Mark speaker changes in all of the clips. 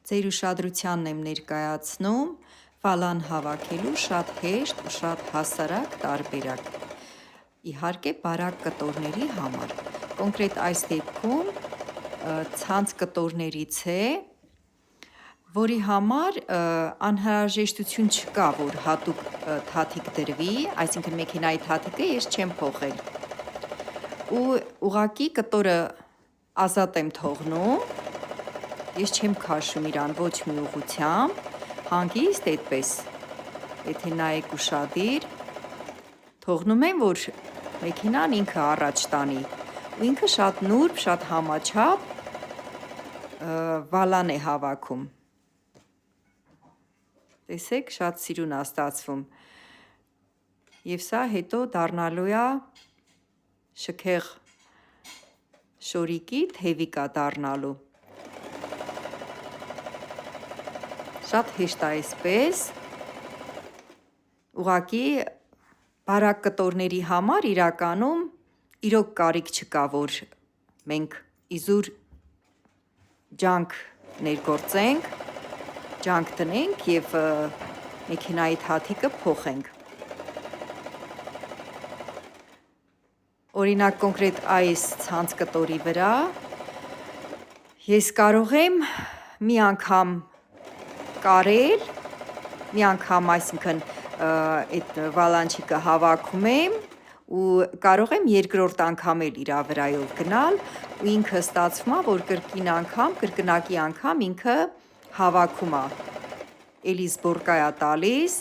Speaker 1: Ձեր ուշադրությանն եմ ներկայացնում վալան հավաքելու շատ հեշտ ու շատ հասարակ տարբերակ, իհարկե բարակ կտորների համար, կոնկրետ այս դեպքում ցանց կտորներից է, որի համար անհրաժեշտություն չկա, որ հատուկ թաթիկ դրվի, այսինքն մեքենայի թաթիկը ես չեմ փոխել, ու ուղղակի կտորը ազատ եմ թողնում, ես չեմ քաշում իրան ոչ մի ուղղությամբ, հանգիստ այդպես, եթե նայեք ուշադիր, թողնում եմ, որ մեքենան ինքը առաջ տանի, ու ինքը շատ նուրբ, շատ համաչափ վալան է հավաքում, տեսեք, շատ սիրուն է ստացվում, և սա հետո դառնալու է շքեղ շորիկի թևիկ է դառնալու, շատ հեշտ է այսպես, ուղղակի բարակ կտորների համար իրականում իրոք կարիք չկա, որ մենք իզուր ջանք ներգործենք, ջանք տնենք և մեքենայի թաթիկը փոխենք, օրինակ կոնկրետ այս ցանց կտորի վրա ես կարող եմ մի անգամ կարել, մի անգամ այսինքն այդ վալանչիկը հավաքում եմ ու կարող եմ երկրորդ անգամ էլ իրա վրայով գնալ ու ինքը ստացվում է, որ կրկնակի անգամ ինքը հավաքում է, էլի զբորկա է տալիս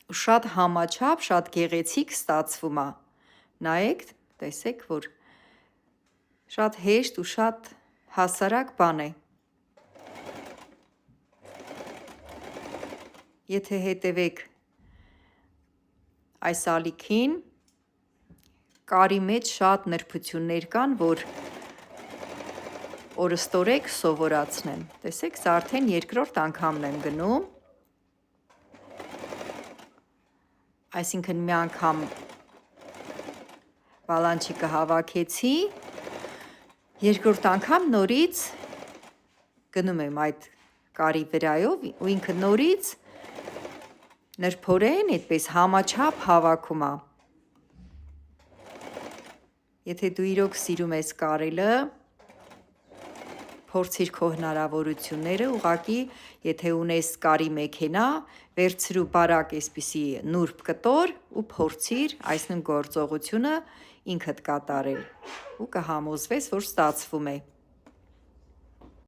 Speaker 1: ու շատ համաչափ, շատ գեղեցիկ ստացվում է, նայեք, տեսեք, որ շատ հեշտ ու շատ հասարակ բան է, եթե հետևեք այս ալիքին, կարի մեջ շատ նրբություններ կան, որ օրըստորեք սովորացնեմ, տեսեք, սա արդեն երկրորդ անգամն եմ գնում, այսինքն մի անգամ վալանչիկը հավաքեցի, երկրորդ անգամ նորից գնում եմ այդ կարի վրայով ու ինքը նորից նրբորեն այդպես համաչափ հավաքում է, եթե դու իրոք սիրում ես կարելը, փորձիր քո հնարավորությունները, ուղղակի եթե ունես կարի մեքենա, վերցրու բարակ այսպիսի նուրբ կտոր ու փորձիր այս նույն գործողությունը ինքդ կատարել ու կհամոզվես, որ ստացվում է,